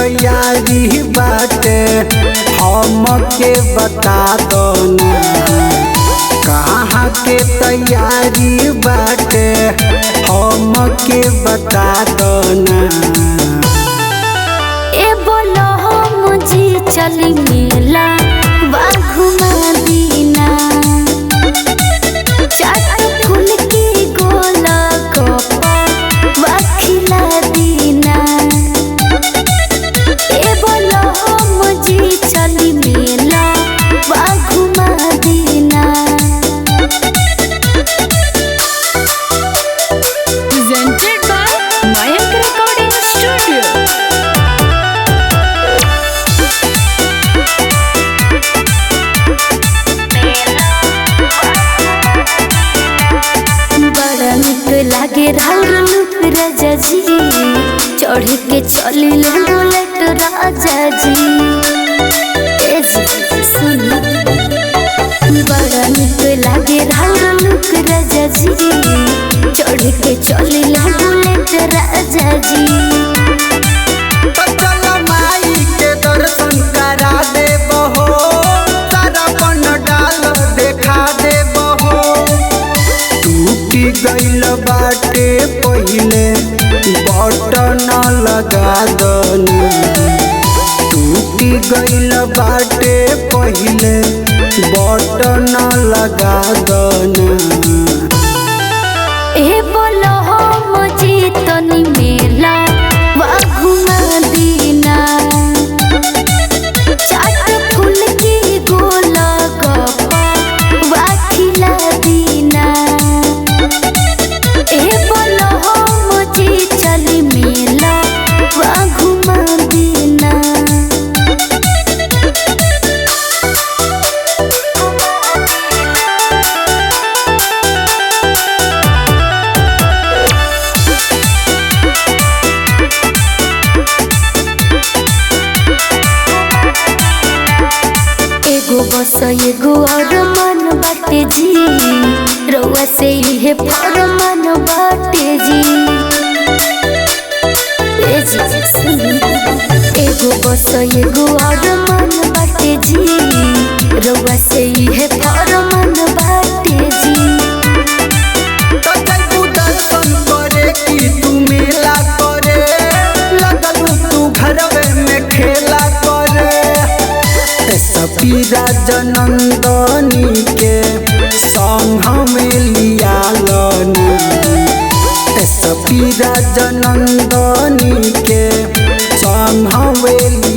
तैयारी बाटे हमके बता दो ना, कहाँ के तैयारी बाटे हमके बता दो ना। ए बोलो मुझे चली मेला घुमा दीना, चाट फूल की गोला गप्पा खिला दीना। ए बोलो मुझे चली मेला घुमा दीना। Presented by Mayank Recording Studio. बड़ा निक लागे लुक राजा जी, चढ़ के चली बुलेट राजा जी। ए जी सुनी, बड़ा निक लागे लुक राजा जी, चढ़ के चली बुलेट राजा जी। तो चलो माई के दर्शन करा दे बहो, सारा पन डाल देखा दे बहो। टूटी गइल बाटे पहिले बटन लगा दनी, टूटी गइल बाटे पहिले बटन लगा दना। ए बोलो मुझे तनी मेला घुमा दीना, चाट फूल की गोला गप्पा खिला दीना। ए बोलो मुझे चली मेला घुमा दीना। एगो बस एगो और मन बाटे जी, रउआ से इहे फरमान बाटे जी। ए जी सुनी, एगो बस एगो और मन बाटे जी, रउआ से इहे फरमान बाटे जी। तो जइबू दर्शन करे कि तू मेला करे, लगलू तू घरवे में खेला करे। सपीरा जनंदनी के संग में लिया लनी, सपीरा जनंदनी के संग में